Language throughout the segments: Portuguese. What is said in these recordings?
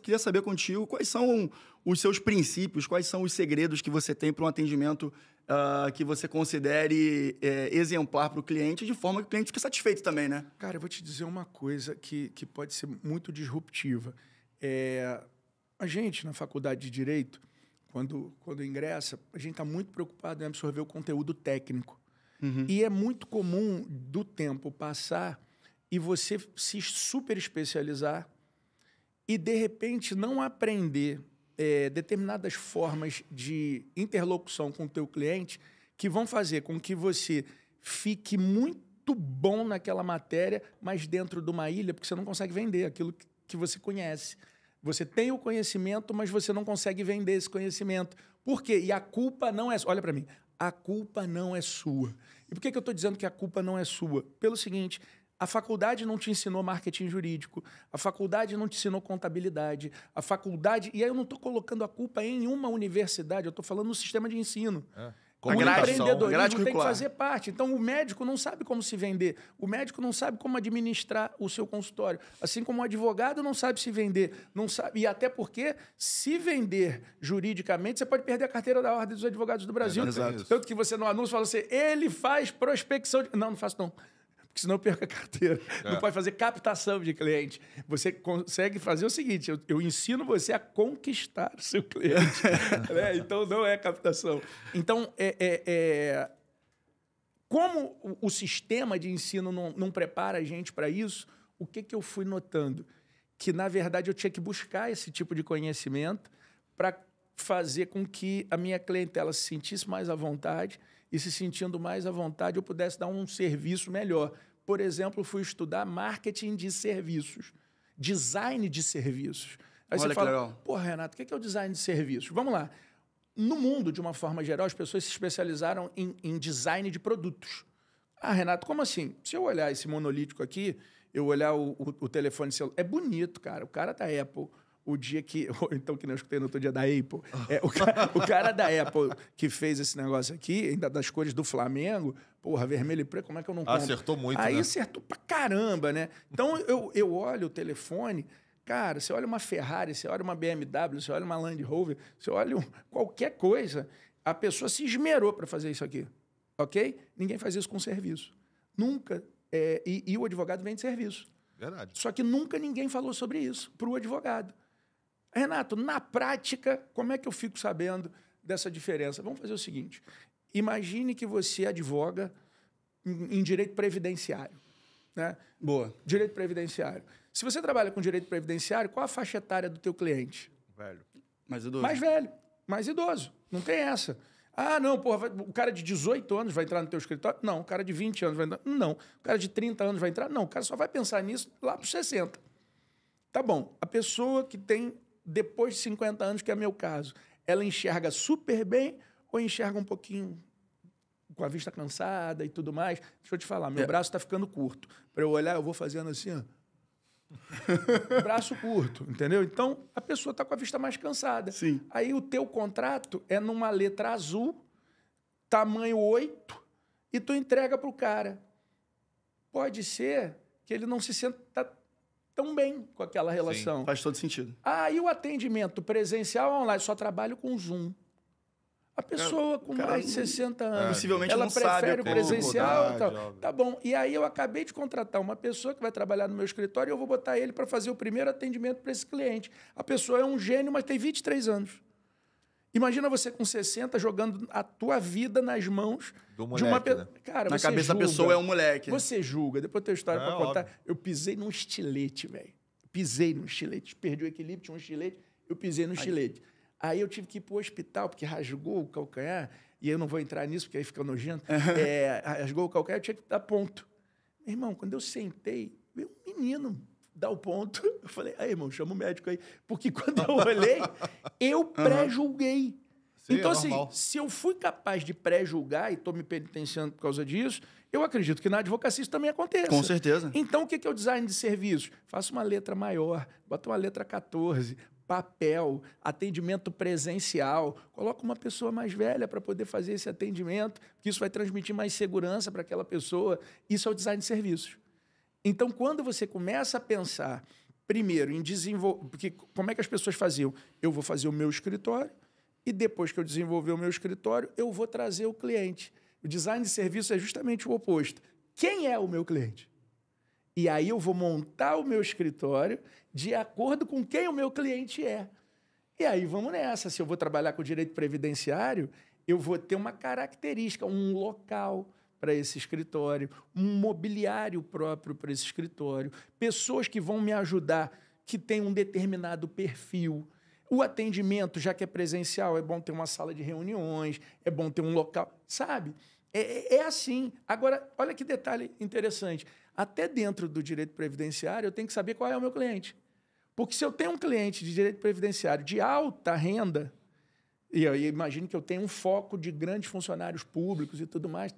queria saber contigo quais são os seus princípios, quais são os segredos que você tem para um atendimento que você considere exemplar para o cliente, de forma que o cliente fique satisfeito também, né? Cara, eu vou te dizer uma coisa que pode ser muito disruptiva. A gente, na faculdade de Direito, quando ingressa, a gente está muito preocupado em absorver o conteúdo técnico. Uhum. E é muito comum do tempo passar e você se super especializar e, de repente, não aprender determinadas formas de interlocução com o teu cliente que vão fazer com que você fique muito bom naquela matéria, mas dentro de uma ilha, porque você não consegue vender aquilo que você conhece. Você tem o conhecimento, mas você não consegue vender esse conhecimento. Por quê? E a culpa não é... Olha para mim. A culpa não é sua. E por que eu estou dizendo que a culpa não é sua? Pelo seguinte... A faculdade não te ensinou marketing jurídico, a faculdade não te ensinou contabilidade, a faculdade... E aí eu não estou colocando a culpa em uma universidade, eu estou falando no sistema de ensino. O empreendedorismo tem que fazer parte. Então, o médico não sabe como se vender, o médico não sabe como administrar o seu consultório, assim como o advogado não sabe se vender, não sabe, e até porque, se vender juridicamente, você pode perder a carteira da Ordem dos Advogados do Brasil. Tanto que você no anúncio fala assim, ele faz prospecção... Não faço não. Porque senão eu perco a carteira. Não pode fazer captação de cliente. Você consegue fazer o seguinte, eu ensino você a conquistar o seu cliente. Né? Então, não é captação. Então, como o sistema de ensino não prepara a gente para isso, o que eu fui notando? Que, na verdade, eu tinha que buscar esse tipo de conhecimento para fazer com que a minha clientela se sentisse mais à vontade e, se sentindo mais à vontade, eu pudesse dar um serviço melhor. Por exemplo, fui estudar marketing de serviços, design de serviços. Aí você fala, pô, Renato, o que é o design de serviços? Vamos lá. No mundo, de uma forma geral, as pessoas se especializaram em design de produtos. Ah, Renato, como assim? Se eu olhar esse monolítico aqui, eu olhar o telefone celular, é bonito, cara. O cara da Apple... O dia que... Ou então, que não escutei no outro dia da Apple. O cara da Apple que fez esse negócio aqui, ainda das cores do Flamengo, porra, vermelho e preto, como é que eu não compro? Acertou muito, Aí né? acertou pra caramba, né? Então, eu olho o telefone, cara, você olha uma Ferrari, você olha uma BMW, você olha uma Land Rover, você olha qualquer coisa, a pessoa se esmerou para fazer isso aqui, ok? Ninguém faz isso com serviço. Nunca. E o advogado vende serviço. Verdade. Só que nunca ninguém falou sobre isso para o advogado. Renato, na prática, como é que eu fico sabendo dessa diferença? Vamos fazer o seguinte. Imagine que você advoga em direito previdenciário. Né? Boa. Direito previdenciário. Se você trabalha com direito previdenciário, qual a faixa etária do teu cliente? Velho. Mais idoso. Mais velho, mais idoso. Não tem essa. Ah, não, porra, o cara de 18 anos vai entrar no teu escritório? Não. O cara de 20 anos vai entrar? Não. O cara de 30 anos vai entrar? Não. O cara só vai pensar nisso lá para os 60. Tá bom. A pessoa que tem depois de 50 anos, que é meu caso, ela enxerga super bem ou enxerga um pouquinho com a vista cansada e tudo mais? Deixa eu te falar, meu braço está ficando curto. Para eu olhar, eu vou fazendo assim, ó. Braço curto, entendeu? Então, a pessoa está com a vista mais cansada. Sim. Aí o teu contrato é numa letra azul, tamanho 8, e tu entrega para o cara. Pode ser que ele não se sinta tão bem com aquela relação. Sim, faz todo sentido. E o atendimento presencial online? Só trabalho com Zoom. A pessoa com mais de 60 anos, possivelmente ela não prefere sabe o presencial e tal. óbvio. Tá bom. E aí eu acabei de contratar uma pessoa que vai trabalhar no meu escritório e eu vou botar ele para fazer o primeiro atendimento para esse cliente. A pessoa é um gênio, mas tem 23 anos. Imagina você com 60 jogando a tua vida nas mãos do de uma moleque, pessoa. né? Cara, Na você cabeça julga, da pessoa é um moleque. Você julga. Depois tem história para contar. Óbvio. Eu pisei num estilete, velho. Pisei num estilete. Perdi o equilíbrio, tinha um estilete. Eu pisei no estilete. Aí eu tive que ir para o hospital, porque rasgou o calcanhar. E eu não vou entrar nisso, porque aí fica nojento. Rasgou o calcanhar, eu tinha que dar ponto. Meu irmão, quando eu sentei, veio um menino dar o ponto. Eu falei, aí, irmão, chama o médico aí. Porque quando eu olhei, eu pré-julguei. Sim, Então, é assim, normal. se eu fui capaz de pré-julgar e estou me penitenciando por causa disso, eu acredito que na advocacia isso também aconteça. Com certeza. Então, o que é o design de serviços? Faça uma letra maior, bota uma letra 14, papel, atendimento presencial, coloca uma pessoa mais velha para poder fazer esse atendimento, que isso vai transmitir mais segurança para aquela pessoa. Isso é o design de serviços. Então, quando você começa a pensar primeiro, em desenvolver... Porque como é que as pessoas faziam? Eu vou fazer o meu escritório e depois que eu desenvolver o meu escritório, eu vou trazer o cliente. O design de serviço é justamente o oposto. Quem é o meu cliente? E aí eu vou montar o meu escritório de acordo com quem o meu cliente é. E aí vamos nessa. Se eu vou trabalhar com direito previdenciário, eu vou ter uma característica, um local para esse escritório, um mobiliário próprio para esse escritório, pessoas que vão me ajudar, que têm um determinado perfil. O atendimento, já que é presencial, é bom ter uma sala de reuniões, é bom ter um local, sabe? É assim. Agora, olha que detalhe interessante. Até dentro do direito previdenciário, eu tenho que saber qual é o meu cliente. Porque se eu tenho um cliente de direito previdenciário de alta renda, e eu imagino que eu tenho um foco de grandes funcionários públicos e tudo mais,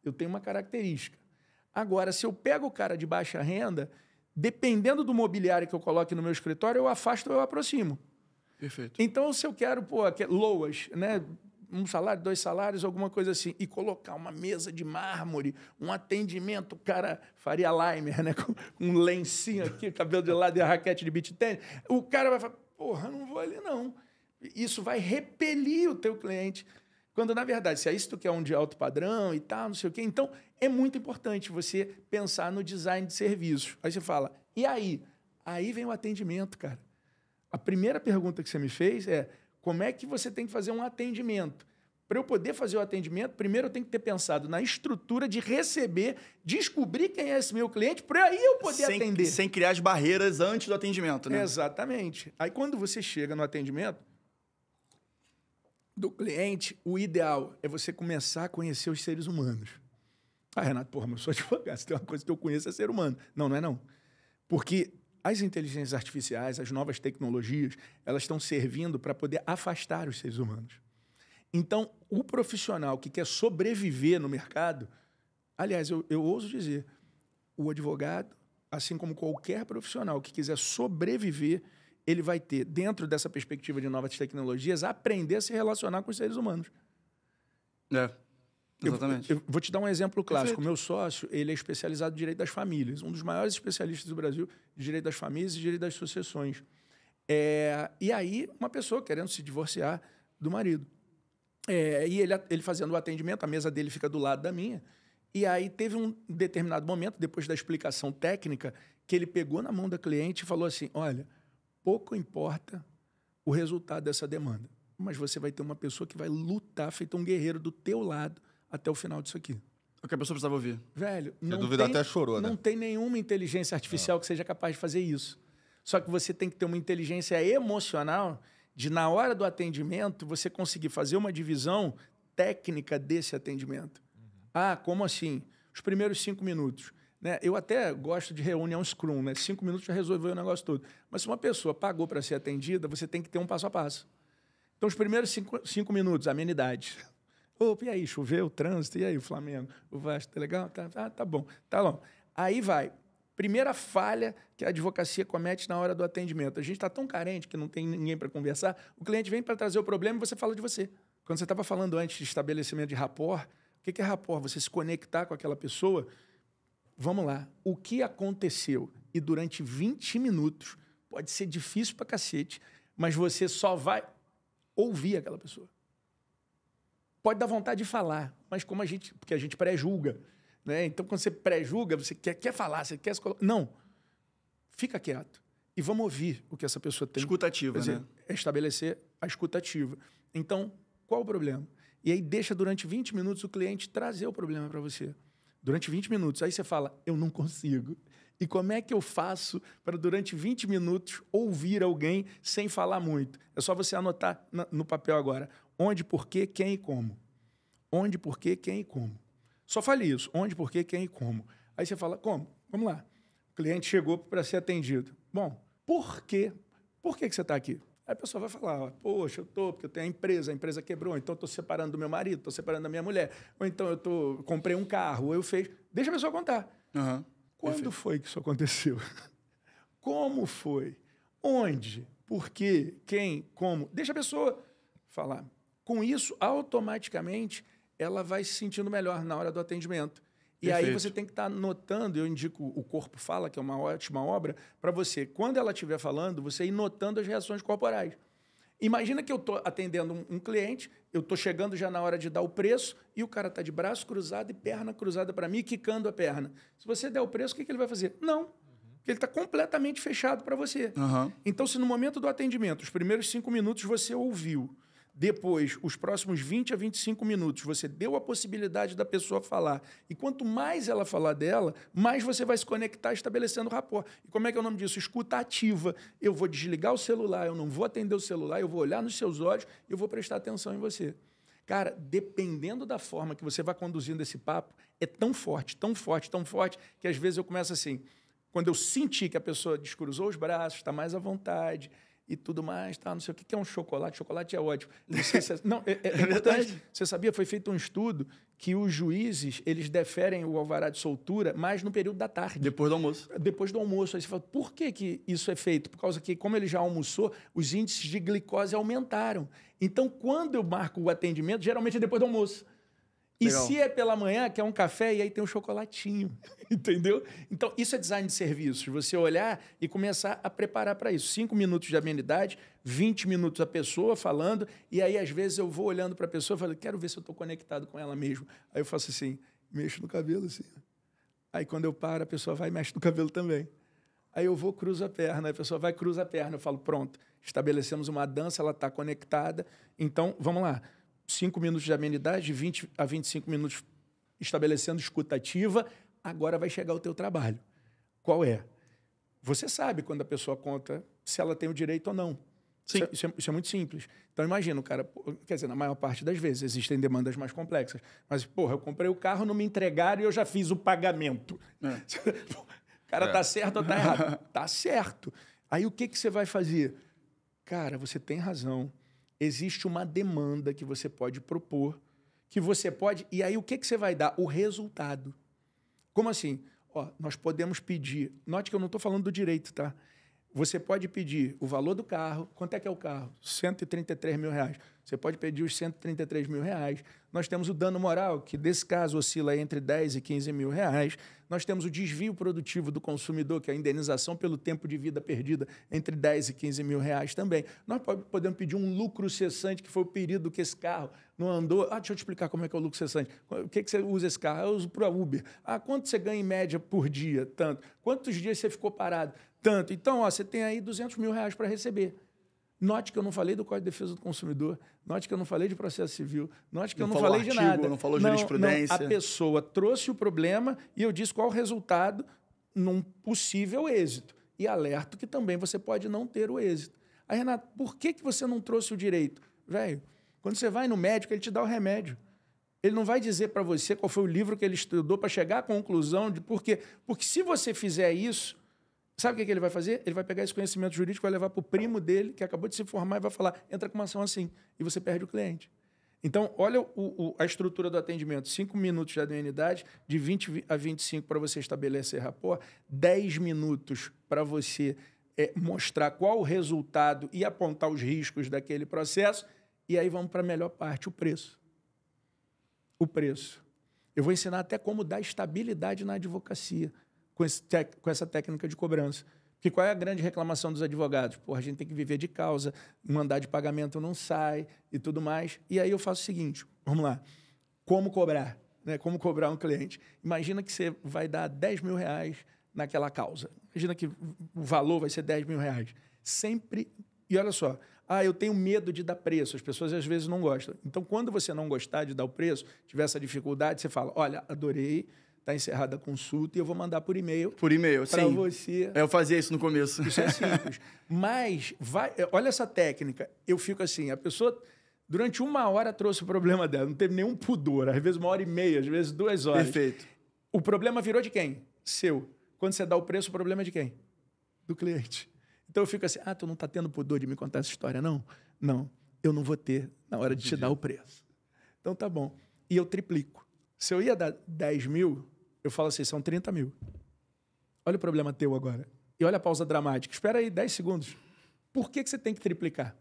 eu tenho uma característica. Agora, se eu pego o cara de baixa renda, dependendo do mobiliário que eu coloque no meu escritório, eu afasto ou eu aproximo. Perfeito. Então, se eu quero, LOAS, né? 1 salário, 2 salários, alguma coisa assim, e colocar uma mesa de mármore, um atendimento, o cara faria Limer, né? Com um lencinho aqui, cabelo de lado e a raquete de beach tennis, o cara vai falar, porra, não vou ali não. Isso vai repelir o teu cliente. Quando, na verdade, se é isso que tu quer um de alto padrão e tal, não sei o quê, então é muito importante você pensar no design de serviços. Aí você fala, e aí? Aí vem o atendimento, cara. A primeira pergunta que você me fez é, como é que você tem que fazer um atendimento? Para eu poder fazer o atendimento, primeiro eu tenho que ter pensado na estrutura de receber, descobrir quem é esse meu cliente, para aí eu poder atender. Sem criar as barreiras antes do atendimento, né? Exatamente. Aí, quando você chega no atendimento do cliente, o ideal é você começar a conhecer os seres humanos. Ah, Renato, porra, mas eu sou advogado, se tem uma coisa que eu conheço é ser humano. Não, não é não. Porque as inteligências artificiais, as novas tecnologias, elas estão servindo para poder afastar os seres humanos. Então, o profissional que quer sobreviver no mercado, aliás, eu ouso dizer, o advogado, assim como qualquer profissional que quiser sobreviver, ele vai ter, dentro dessa perspectiva de novas tecnologias, aprender a se relacionar com os seres humanos. Exatamente. Eu vou te dar um exemplo clássico. Perfeito. O meu sócio, ele é especializado em direito das famílias, um dos maiores especialistas do Brasil de direito das famílias e direito das sucessões. E aí, uma pessoa querendo se divorciar do marido. E ele fazendo o atendimento, a mesa dele fica do lado da minha, e aí teve um determinado momento, depois da explicação técnica, que ele pegou na mão da cliente e falou assim, olha, pouco importa o resultado dessa demanda, mas você vai ter uma pessoa que vai lutar, feito um guerreiro do teu lado, até o final disso aqui. O que a pessoa precisava ouvir. Velho, Se duvidar, até chorou, né? Não tem nenhuma inteligência artificial que seja capaz de fazer isso. Só que você tem que ter uma inteligência emocional de, na hora do atendimento, você conseguir fazer uma divisão técnica desse atendimento. Ah, como assim? Os primeiros 5 minutos. Né? Eu até gosto de reunião Scrum, né? 5 minutos já resolveu o negócio todo. Mas se uma pessoa pagou para ser atendida, você tem que ter um passo a passo. Então, os primeiros 5 minutos, amenidades. Opa, e aí, choveu, trânsito, e aí, o Flamengo? O Vasco, tá legal? Tá bom, tá bom. Aí vai. Primeira falha que a advocacia comete na hora do atendimento. A gente está tão carente que não tem ninguém para conversar, o cliente vem para trazer o problema e você fala de você. Quando você estava falando antes de estabelecimento de rapport, o que é rapport? Você se conectar com aquela pessoa. Vamos lá. O que aconteceu? E durante 20 minutos, pode ser difícil para cacete, mas você só vai ouvir aquela pessoa. Pode dar vontade de falar, mas porque a gente pré-julga, né? Então, quando você pré-julga, você quer falar, você quer se colocar. Não. Fica quieto. E vamos ouvir o que essa pessoa tem. Escutativa, né? É estabelecer a escutativa. Então, qual o problema? E aí deixa durante 20 minutos o cliente trazer o problema para você. Durante 20 minutos. Aí você fala, eu não consigo. E como é que eu faço para, durante 20 minutos, ouvir alguém sem falar muito? É só você anotar no papel agora. Onde, por quê, quem e como. Onde, por quê, quem e como. Só fale isso. Onde, por quê, quem e como. Aí você fala, como? Vamos lá. O cliente chegou para ser atendido. Bom, por quê? Por que você está aqui? Aí a pessoa vai falar, poxa, porque eu tenho a empresa quebrou, então eu estou separando do meu marido, estou separando da minha mulher, ou então eu comprei um carro, ou eu fiz... Deixa a pessoa contar. Quando foi que isso aconteceu? Como foi? Onde? Por quê? Quem? Como? Deixa a pessoa falar. Com isso, automaticamente, ela vai se sentindo melhor na hora do atendimento. E aí você tem que estar notando, eu indico o Corpo Fala, que é uma ótima obra, para você, quando ela estiver falando, você ir notando as reações corporais. Imagina que eu estou atendendo um cliente, eu estou chegando já na hora de dar o preço e o cara está de braço cruzado e perna cruzada para mim, quicando a perna. Se você der o preço, o que ele vai fazer? Não. Porque ele está completamente fechado para você. Então, se no momento do atendimento, os primeiros 5 minutos você ouviu, depois, os próximos 20 a 25 minutos, você deu a possibilidade da pessoa falar. E quanto mais ela falar dela, mais você vai se conectar estabelecendo rapport. E como é que é o nome disso? Escuta ativa. Eu vou desligar o celular, eu não vou atender o celular, eu vou olhar nos seus olhos e eu vou prestar atenção em você. Cara, dependendo da forma que você vai conduzindo esse papo, é tão forte, tão forte, tão forte, que às vezes eu começo assim, quando eu senti que a pessoa descruzou os braços, está mais à vontade e tudo mais, tá, não sei o que é um chocolate. Chocolate é ótimo. Não sei se é importante. Você sabia? Foi feito um estudo que os juízes, eles deferem o alvará de soltura mais no período da tarde. Depois do almoço. Depois do almoço. Aí você fala, por que isso é feito? Por causa que, como ele já almoçou, os índices de glicose aumentaram. Então, quando eu marco o atendimento, geralmente é depois do almoço. E Legal. se é pela manhã, quer um café e aí tem um chocolatinho, entendeu? Então, isso é design de serviços. Você olhar e começar a preparar para isso. 5 minutos de amenidade, 20 minutos a pessoa falando, e aí, às vezes, eu vou olhando para a pessoa e falo, quero ver se eu estou conectado com ela mesmo. Aí eu faço assim, mexo no cabelo assim. Aí, quando eu paro, a pessoa vai e mexe no cabelo também. Aí eu vou, cruzo a perna, a pessoa vai, cruza a perna. Eu falo, pronto, estabelecemos uma dança, ela está conectada. Então, vamos lá. 5 minutos de amenidade, 20 a 25 minutos estabelecendo escuta ativa, agora vai chegar o teu trabalho. Qual é? Você sabe quando a pessoa conta se ela tem o direito ou não. Isso é muito simples. Então, imagina, o cara... Quer dizer, na maior parte das vezes, existem demandas mais complexas. Mas, porra, eu comprei o carro, não me entregaram e eu já fiz o pagamento. O cara tá certo ou tá errado? Tá certo. Aí, o que você vai fazer? Cara, você tem razão. Existe uma demanda que você pode propor, que você pode... E aí, o que você vai dar? O resultado. Como assim? Ó, nós podemos pedir... Note que eu não estou falando do direito, tá? Você pode pedir o valor do carro. Quanto é que é o carro? R$133 mil. Você pode pedir os R$133 mil. Nós temos o dano moral, que desse caso oscila entre 10 e 15 mil reais. Nós temos o desvio produtivo do consumidor, que é a indenização pelo tempo de vida perdida, entre 10 e 15 mil reais também. Nós podemos pedir um lucro cessante, que foi o período que esse carro não andou. Deixa eu te explicar como é que é o lucro cessante. O que você usa esse carro? Eu uso para Uber. Quanto você ganha em média por dia? Tanto. Quantos dias você ficou parado? Tanto. Então, você tem aí R$200 mil para receber. Note que eu não falei do Código de Defesa do Consumidor, note que eu não falei de processo civil, note que eu não falei de nada. Não falou jurisprudência. Não, a pessoa trouxe o problema e eu disse qual o resultado num possível êxito. E alerto que também você pode não ter o êxito. Aí, Renato, por que você não trouxe o direito? Velho, quando você vai no médico, ele te dá o remédio. Ele não vai dizer para você qual foi o livro que ele estudou para chegar à conclusão de por quê. Porque se você fizer isso, sabe o que ele vai fazer? Ele vai pegar esse conhecimento jurídico, vai levar para o primo dele, que acabou de se formar, e vai falar, entra com uma ação assim, e você perde o cliente. Então, olha a estrutura do atendimento. 5 minutos de amenidade, de 20 a 25 para você estabelecer rapport, 10 minutos para você mostrar qual o resultado e apontar os riscos daquele processo, e aí vamos para a melhor parte, o preço. O preço. Eu vou ensinar até como dar estabilidade na advocacia, com essa técnica de cobrança. Porque qual é a grande reclamação dos advogados? Pô, a gente tem que viver de causa, mandar de pagamento não sai e tudo mais. E aí eu faço o seguinte, vamos lá, como cobrar? Né? Como cobrar um cliente? Imagina que você vai dar R$10 mil naquela causa. Imagina que o valor vai ser R$10 mil. Sempre... E olha só, eu tenho medo de dar preço, as pessoas às vezes não gostam. Então, quando você não gostar de dar o preço, tiver essa dificuldade, você fala, olha, adorei, está encerrada a consulta e eu vou mandar por e-mail. Por e-mail, para você. Eu fazia isso no começo. Isso é simples. Mas, olha essa técnica. Eu fico assim, a pessoa, durante 1 hora, trouxe o problema dela. Não teve nenhum pudor. Às vezes 1h30, às vezes 2 horas. Perfeito. O problema virou de quem? Seu. Quando você dá o preço, o problema é de quem? Do cliente. Então eu fico assim, tu não está tendo pudor de me contar essa história, não? Não, eu não vou ter na hora de te dar o preço. Então tá bom. E eu triplico. Se eu ia dar 10 mil, eu falo assim, são 30 mil. Olha o problema teu agora. E olha a pausa dramática. Espera aí 10 segundos. Por que você tem que triplicar?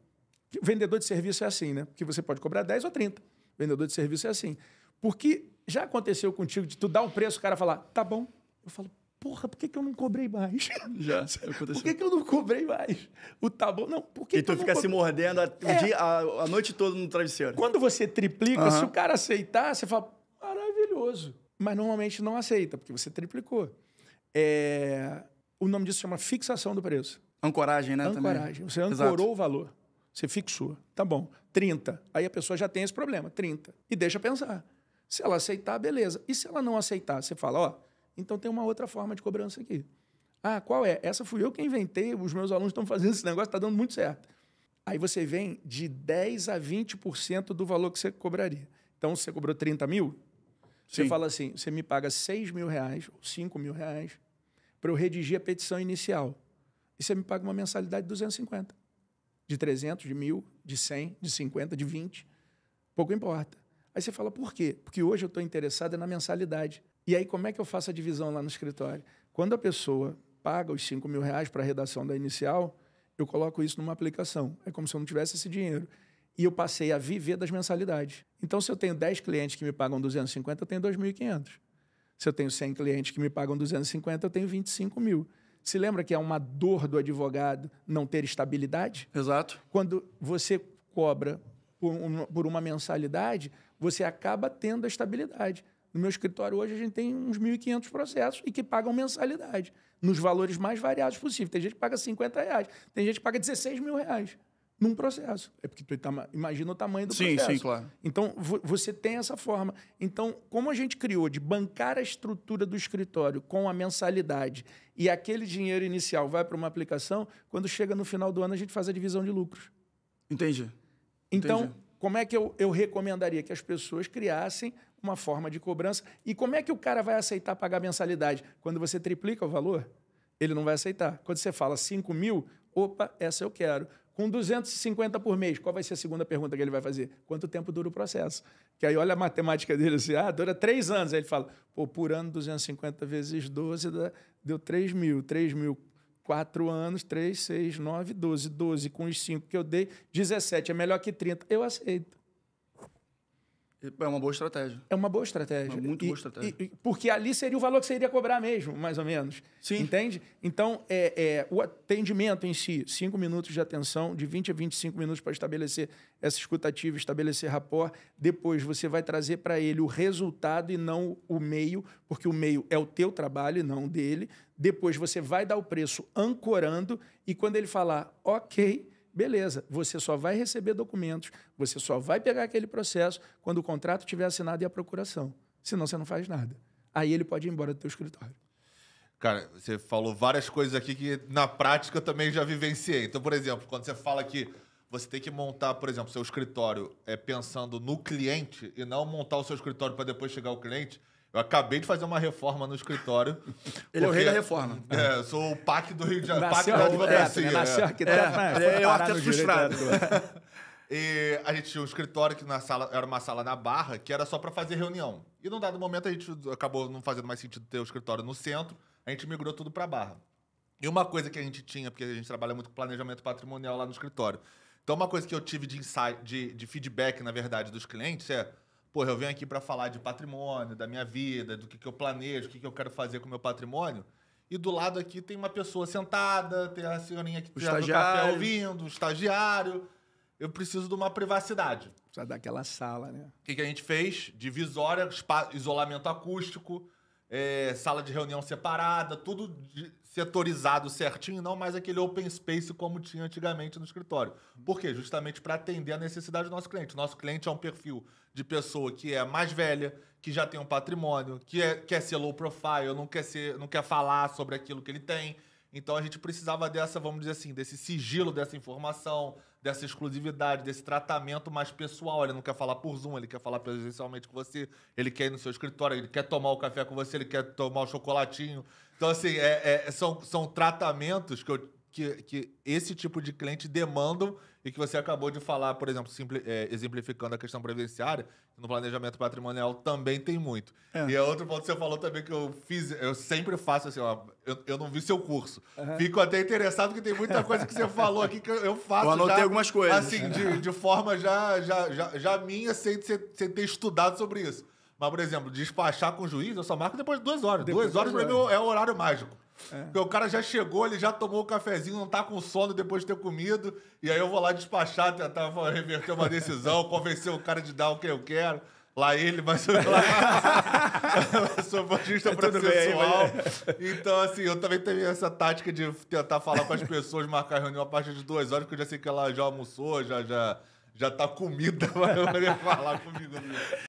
O vendedor de serviço é assim, né? Porque você pode cobrar 10 ou 30. O vendedor de serviço é assim. Porque já aconteceu contigo de tu dar um preço, o cara falar, tá bom. Eu falo, porra, por que eu não cobrei mais? Já aconteceu. Por que eu não cobrei mais? O tá bom, não, por que E tu fica se mordendo a noite toda no travesseiro. Quando você triplica, se o cara aceitar, você fala, maravilhoso. Mas normalmente não aceita, porque você triplicou. O nome disso chama fixação do preço. Ancoragem, né? Ancoragem. Também. Você ancorou o valor. Você fixou. Tá bom. 30. Aí a pessoa já tem esse problema. 30. E deixa pensar. Se ela aceitar, beleza. E se ela não aceitar, você fala, ó, então tem uma outra forma de cobrança aqui. Ah, qual é? Essa fui eu que inventei, os meus alunos estão fazendo esse negócio, está dando muito certo. Aí você vem de 10% a 20% do valor que você cobraria. Então, se você cobrou 30 mil, você fala assim, você me paga 6 mil reais ou 5 mil reais para eu redigir a petição inicial. E você me paga uma mensalidade de 250. De 300, de 1.000, de 100, de 50, de 20. Pouco importa. Aí você fala, por quê? Porque hoje eu estou interessado na mensalidade. E aí, como é que eu faço a divisão lá no escritório? Quando a pessoa paga os 5 mil reais para a redação da inicial, eu coloco isso numa aplicação. É como se eu não tivesse esse dinheiro. E eu passei a viver das mensalidades. Então, se eu tenho 10 clientes que me pagam 250, eu tenho 2.500. Se eu tenho 100 clientes que me pagam 250, eu tenho 25 mil. Se lembra que é uma dor do advogado não ter estabilidade? Exato. Quando você cobra por uma mensalidade, você acaba tendo a estabilidade. No meu escritório hoje a gente tem uns 1.500 processos e que pagam mensalidade, nos valores mais variados possíveis. Tem gente que paga 50 reais, tem gente que paga 16 mil reais num processo. É porque tu imagina o tamanho do processo. Sim, claro. Então, você tem essa forma. Então, como a gente criou de bancar a estrutura do escritório com a mensalidade e aquele dinheiro inicial vai para uma aplicação, quando chega no final do ano a gente faz a divisão de lucros. Entendi. Então, como é que eu recomendaria que as pessoas criassem uma forma de cobrança? E como é que o cara vai aceitar pagar mensalidade? Quando você triplica o valor, ele não vai aceitar. Quando você fala 5 mil, opa, essa eu quero. Com 250 por mês, qual vai ser a segunda pergunta que ele vai fazer? Quanto tempo dura o processo? Que aí olha a matemática dele assim, dura 3 anos. Aí ele fala, pô, por ano 250 vezes 12 deu 3 mil. 3 mil, 4 anos, 3, 6, 9, 12. 12 com os 5 que eu dei, 17. É melhor que 30. Eu aceito. É uma boa estratégia. É uma boa estratégia. Uma muito boa estratégia. Porque ali seria o valor que você iria cobrar mesmo, mais ou menos. Sim. Entende? Então, o atendimento em si, 5 minutos de atenção, de 20 a 25 minutos para estabelecer essa escutativa, estabelecer rapport. Depois você vai trazer para ele o resultado e não o meio, porque o meio é o teu trabalho e não o dele. Depois você vai dar o preço ancorando e quando ele falar, ok, beleza, você só vai receber documentos, você só vai pegar aquele processo quando o contrato tiver assinado e a procuração. Senão você não faz nada. Aí ele pode ir embora do teu escritório. Cara, você falou várias coisas aqui que na prática eu também já vivenciei. Então, por exemplo, quando você fala que você tem que montar, por exemplo, seu escritório pensando no cliente e não montar o seu escritório para depois chegar ao cliente. Eu acabei de fazer uma reforma no escritório. Ele é o rei da reforma. Eu sou o PAC do Rio de Janeiro. PAC Nasceu da arquiteto, advocacia. né? Nasceu arquiteto, é o arquiteto frustrado. E a gente tinha um escritório que na sala era uma sala na Barra, que era só para fazer reunião. E num dado momento a gente acabou não fazendo mais sentido ter o escritório no centro, a gente migrou tudo para Barra. E uma coisa que a gente tinha, porque a gente trabalha muito com planejamento patrimonial lá no escritório. Então uma coisa que eu tive de insight, de feedback, na verdade, dos clientes porra, eu venho aqui para falar de patrimônio, da minha vida, do que eu planejo, o que eu quero fazer com o meu patrimônio. E do lado aqui tem uma pessoa sentada, tem a senhorinha que está no café ouvindo, o estagiário. Eu preciso de uma privacidade. Precisa daquela sala, né? O que a gente fez? Divisória, isolamento acústico, sala de reunião separada, tudo setorizado certinho, não mais aquele open space como tinha antigamente no escritório. Por quê? Justamente para atender a necessidade do nosso cliente. Nosso cliente é um perfil de pessoa que é mais velha, que já tem um patrimônio, que quer ser low profile, não quer falar sobre aquilo que ele tem. Então a gente precisava vamos dizer assim, desse sigilo dessa informação, dessa exclusividade, desse tratamento mais pessoal. Ele não quer falar por Zoom, ele quer falar presencialmente com você, ele quer ir no seu escritório, ele quer tomar o café com você, ele quer tomar o chocolatinho. Então, assim, são tratamentos que esse tipo de cliente demandam e que você acabou de falar, por exemplo, exemplificando a questão previdenciária, no planejamento patrimonial também tem muito. E outro ponto que você falou também que eu sempre faço assim, eu não vi seu curso. Fico até interessado que tem muita coisa que você falou aqui que eu faço. Eu anotei algumas coisas. Assim, de forma já minha, sem ter estudado sobre isso. Mas, por exemplo, despachar com o juiz, eu só marco depois de 2 horas. Depois 2 horas de pra 2 mim é o horário mágico. Porque o cara já chegou, ele já tomou o cafezinho, não tá com sono depois de ter comido, e aí eu vou lá despachar, tentar reverter uma decisão, convencer o cara de dar o que eu quero. Lá ele, mas eu sou bagista processual. Então, assim, eu também tenho essa tática de tentar falar com as pessoas, marcar reunião a partir de 2 horas, porque eu já sei que ela já almoçou, já tá comida, vai poder falar comigo.